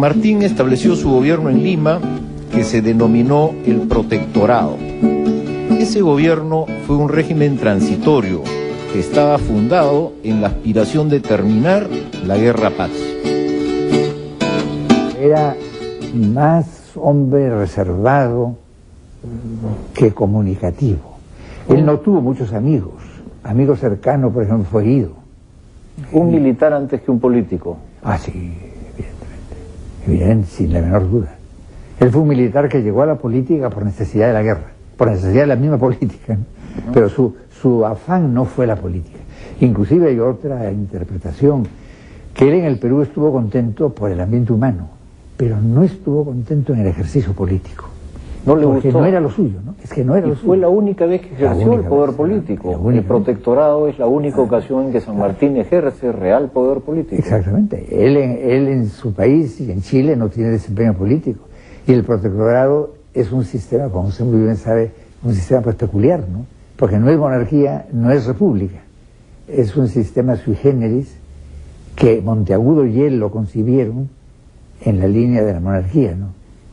Martín estableció su gobierno en Lima, que se denominó el Protectorado. Ese gobierno fue un régimen transitorio que estaba fundado en la aspiración de terminar la guerra-paz. Era más hombre reservado que comunicativo. Él no tuvo muchos amigos. Amigos cercanos, por ejemplo, fue Guido. Un militar antes que un político. Ah, sí, evidentemente. Evidente, sin la menor duda. Él fue un militar que llegó a la política por necesidad de la guerra, por necesidad de la misma política, ¿no? Pero su afán no fue la política. Inclusive hay otra interpretación, que él en el Perú estuvo contento por el ambiente humano, pero no estuvo contento en el ejercicio político. No le porque gustó. no era lo suyo, ¿no? Es que no era lo suyo. Fue la única vez que ejerció el poder político. El protectorado es la única ocasión en que San Martín ejerce real poder político. Exactamente. Él en su país y en Chile no tiene desempeño político. Y el protectorado es un sistema, como usted muy bien sabe, un sistema pues peculiar, ¿no? Porque no es monarquía, no es república. Es un sistema sui generis que Monteagudo y él lo concibieron en la línea de la monarquía, ¿no?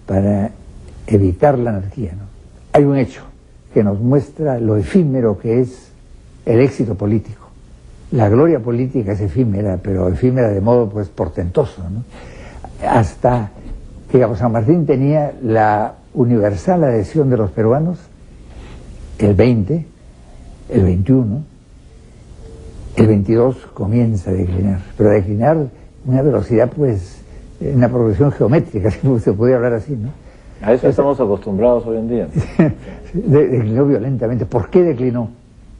Para evitar la anarquía, ¿no? Hay un hecho que nos muestra lo efímero que es el éxito político. La gloria política es efímera, pero efímera de modo pues portentoso, ¿no? Hasta, digamos, San Martín tenía la universal adhesión de los peruanos, el 20, el 21, el 22 comienza a declinar, pero a declinar una velocidad pues, una progresión geométrica, si se puede hablar así, ¿no? A eso estamos acostumbrados hoy en día. Declinó violentamente. ¿Por qué declinó?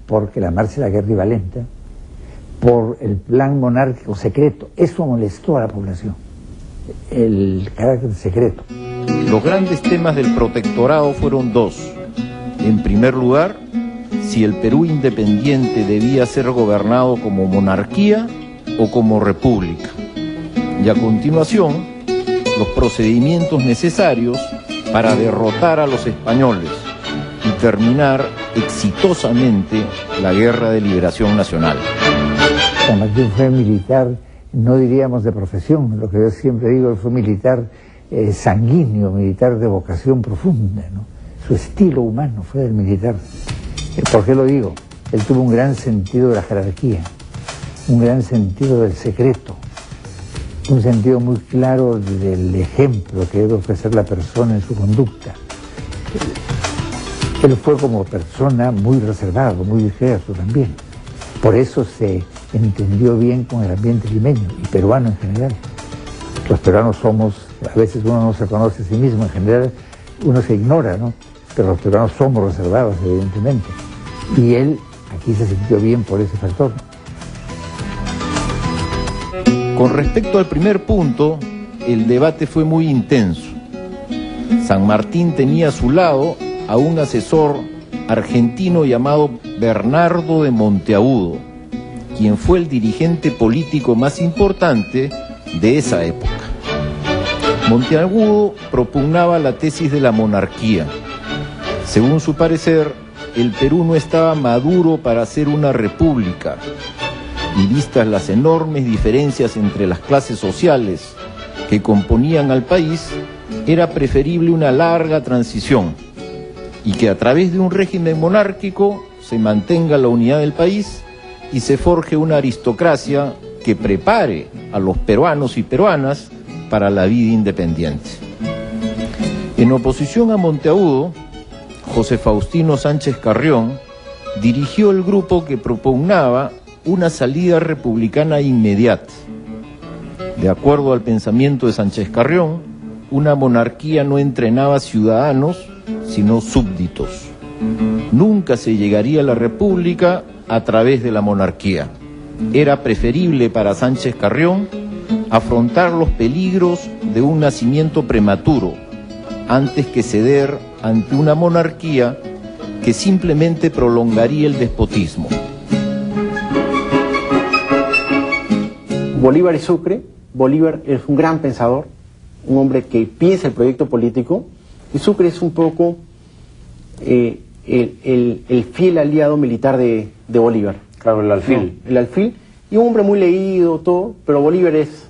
Porque la marcha de la guerra iba lenta, por el plan monárquico secreto. Eso molestó a la población, el carácter secreto. Los grandes temas del protectorado fueron dos. En primer lugar, si el Perú independiente debía ser gobernado como monarquía o como república. Y a continuación, los procedimientos necesarios para derrotar a los españoles y terminar exitosamente la Guerra de Liberación Nacional. San Martín fue militar, no diríamos de profesión, lo que yo siempre digo, fue militar sanguíneo, militar de vocación profunda, ¿no? Su estilo humano fue del militar. ¿Por qué lo digo? Él tuvo un gran sentido de la jerarquía, un gran sentido del secreto, un sentido muy claro del ejemplo que debe ofrecer la persona en su conducta. Él fue como persona muy reservado, muy discreto también. Por eso se entendió bien con el ambiente limeño y peruano en general. Los peruanos somos, a veces uno no se conoce a sí mismo, en general uno se ignora, ¿no? Pero los peruanos somos reservados, evidentemente. Y él aquí se sintió bien por ese factor. Con respecto al primer punto, el debate fue muy intenso. San Martín tenía a su lado a un asesor argentino llamado Bernardo de Monteagudo, quien fue el dirigente político más importante de esa época. Monteagudo propugnaba la tesis de la monarquía. Según su parecer, el Perú no estaba maduro para ser una república, y vistas las enormes diferencias entre las clases sociales que componían al país, era preferible una larga transición y que a través de un régimen monárquico se mantenga la unidad del país y se forje una aristocracia que prepare a los peruanos y peruanas para la vida independiente. En oposición a Monteagudo, José Faustino Sánchez Carrión dirigió el grupo que propugnaba una salida republicana inmediata. De acuerdo al pensamiento de Sánchez Carrión, una monarquía no entrenaba ciudadanos, sino súbditos. Nunca se llegaría a la república a través de la monarquía. Era preferible para Sánchez Carrión afrontar los peligros de un nacimiento prematuro antes que ceder ante una monarquía que simplemente prolongaría el despotismo. Bolívar y Sucre. Bolívar es un gran pensador, un hombre que piensa el proyecto político, y Sucre es un poco el fiel aliado militar de Bolívar. Claro, el alfil. El alfil, Y un hombre muy leído, todo, pero Bolívar es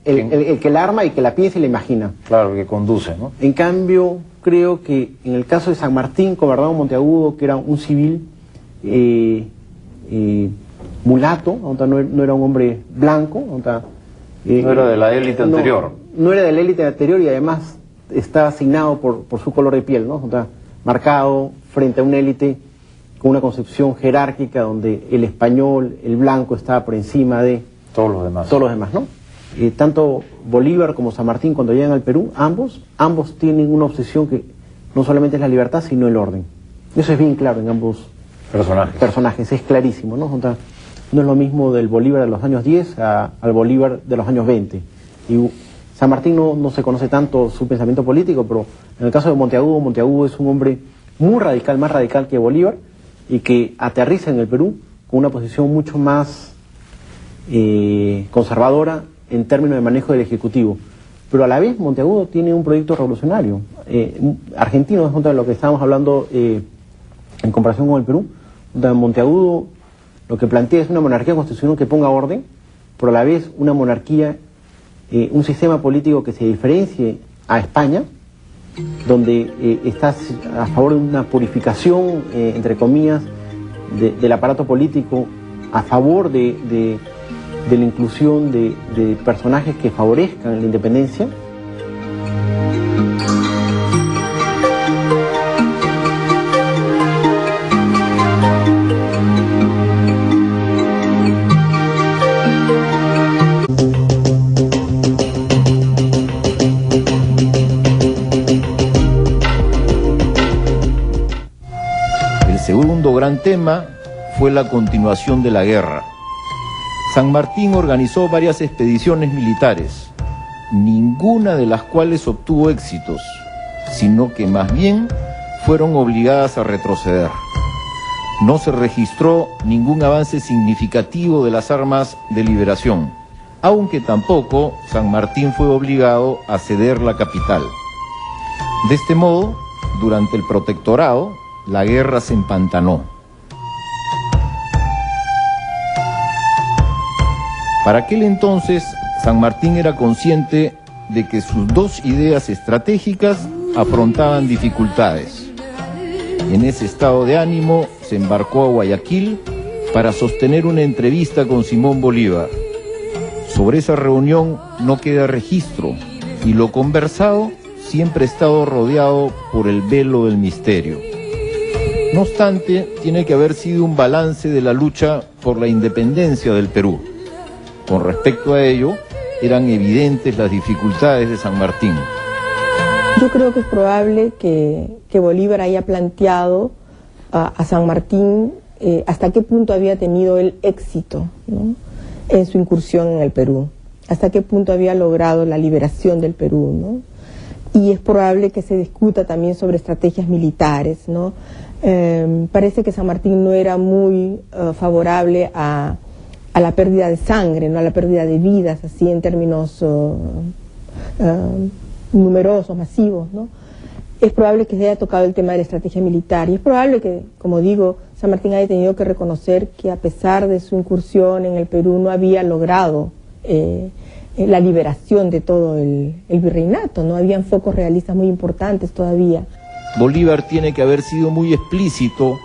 el que la arma y que la piensa y la imagina. Claro, que conduce, ¿no? En cambio, creo que en el caso de San Martín, Coverdado Monteagudo, que era un civil mulato, no era un hombre blanco, no era de la élite anterior. No era de la élite anterior y además está asignado por su color de piel, ¿no? Marcado frente a una élite con una concepción jerárquica donde el español, el blanco, estaba por encima de todos los demás. Todos los demás, ¿no? Tanto Bolívar como San Martín, cuando llegan al Perú, ambos tienen una obsesión que no solamente es la libertad, sino el orden. Eso es bien claro en ambos personajes, es clarísimo, ¿no? No es lo mismo del Bolívar de los años 10 al Bolívar de los años 20. Y San Martín no se conoce tanto su pensamiento político, pero en el caso de Monteagudo es un hombre muy radical, más radical que Bolívar, y que aterriza en el Perú con una posición mucho más conservadora en términos de manejo del Ejecutivo. Pero a la vez Monteagudo tiene un proyecto revolucionario. Argentino es contra lo que estábamos hablando en comparación con el Perú. Monteagudo lo que plantea es una monarquía constitucional que ponga orden, pero a la vez una monarquía, un sistema político que se diferencie a España, donde está a favor de una purificación, entre comillas, del aparato político, a favor de la inclusión de personajes que favorezcan la independencia. El segundo gran tema fue la continuación de la guerra. San Martín organizó varias expediciones militares, ninguna de las cuales obtuvo éxitos, sino que más bien fueron obligadas a retroceder. No se registró ningún avance significativo de las armas de liberación, aunque tampoco San Martín fue obligado a ceder la capital. De este modo, durante el protectorado, la guerra se empantanó. Para aquel entonces, San Martín era consciente de que sus dos ideas estratégicas afrontaban dificultades. En ese estado de ánimo se embarcó a Guayaquil para sostener una entrevista con Simón Bolívar. Sobre esa reunión no queda registro y lo conversado siempre ha estado rodeado por el velo del misterio. No obstante, tiene que haber sido un balance de la lucha por la independencia del Perú. Con respecto a ello, eran evidentes las dificultades de San Martín. Yo creo que es probable que Bolívar haya planteado a San Martín hasta qué punto había tenido el éxito, ¿no?, en su incursión en el Perú, hasta qué punto había logrado la liberación del Perú, ¿no? Y es probable que se discuta también sobre estrategias militares, ¿no? Parece que San Martín no era muy favorable a la pérdida de sangre, no a la pérdida de vidas, así en términos numerosos, masivos, ¿no? Es probable que se haya tocado el tema de la estrategia militar y es probable que, como digo, San Martín haya tenido que reconocer que a pesar de su incursión en el Perú no había logrado la liberación de todo el virreinato, no habían focos realistas muy importantes todavía. Bolívar tiene que haber sido muy explícito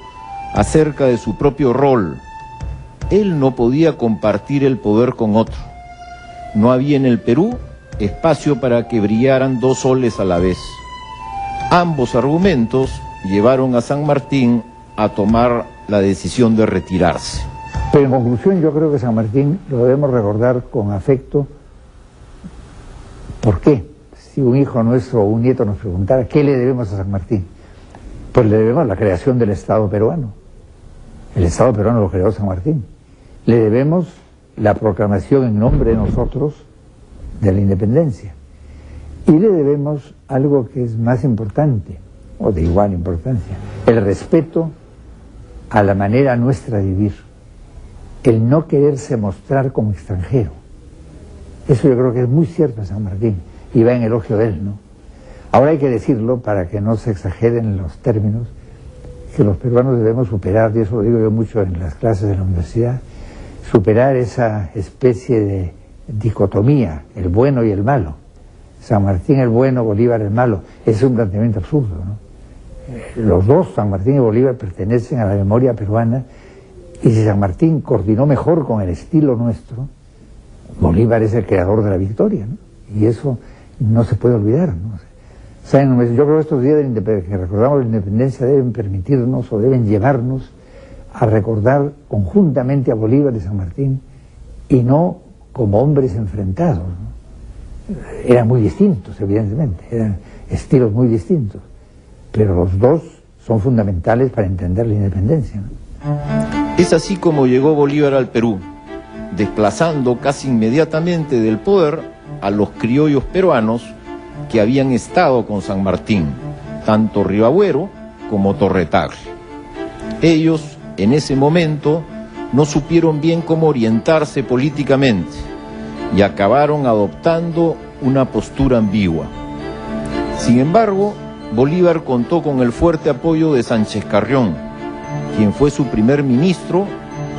acerca de su propio rol. Él no podía compartir el poder con otro. No había en el Perú espacio para que brillaran dos soles a la vez. Ambos argumentos llevaron a San Martín a tomar la decisión de retirarse. Pero en conclusión, yo creo que San Martín lo debemos recordar con afecto. ¿Por qué? Si un hijo nuestro o un nieto nos preguntara ¿qué le debemos a San Martín? Pues le debemos la creación del Estado peruano. El Estado peruano lo creó San Martín. Le debemos la proclamación en nombre de nosotros de la independencia. Y le debemos algo que es más importante, o de igual importancia, el respeto a la manera nuestra de vivir, el no quererse mostrar como extranjero. Eso yo creo que es muy cierto en San Martín, y va en elogio de él, ¿no? Ahora hay que decirlo, para que no se exageren los términos, que los peruanos debemos superar, y eso lo digo yo mucho en las clases de la universidad, superar esa especie de dicotomía, el bueno y el malo. San Martín el bueno, Bolívar el malo. Ese es un planteamiento absurdo, ¿no? Los dos, San Martín y Bolívar, pertenecen a la memoria peruana, y si San Martín coordinó mejor con el estilo nuestro, Bolívar es el creador de la victoria, ¿no? Y eso no se puede olvidar, ¿no? ¿Saben? Yo creo que estos días que recordamos la independencia deben permitirnos o deben llevarnos a recordar conjuntamente a Bolívar y San Martín, y no como hombres enfrentados, ¿no? Eran muy distintos, evidentemente, eran estilos muy distintos, pero los dos son fundamentales para entender la independencia, ¿no? Es así como llegó Bolívar al Perú, desplazando casi inmediatamente del poder a los criollos peruanos que habían estado con San Martín, tanto Ribagüero como Torretagre. Ellos, en ese momento, no supieron bien cómo orientarse políticamente y acabaron adoptando una postura ambigua. Sin embargo, Bolívar contó con el fuerte apoyo de Sánchez Carrión, quien fue su primer ministro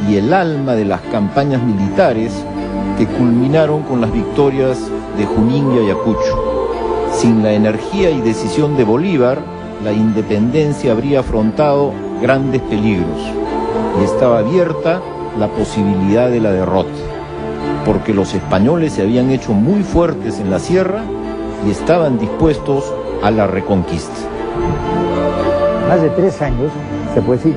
y el alma de las campañas militares que culminaron con las victorias de Junín y Ayacucho. Sin la energía y decisión de Bolívar, la independencia habría afrontado grandes peligros y estaba abierta la posibilidad de la derrota, porque los españoles se habían hecho muy fuertes en la sierra y estaban dispuestos a la reconquista. Más de 3 años, se puede decir,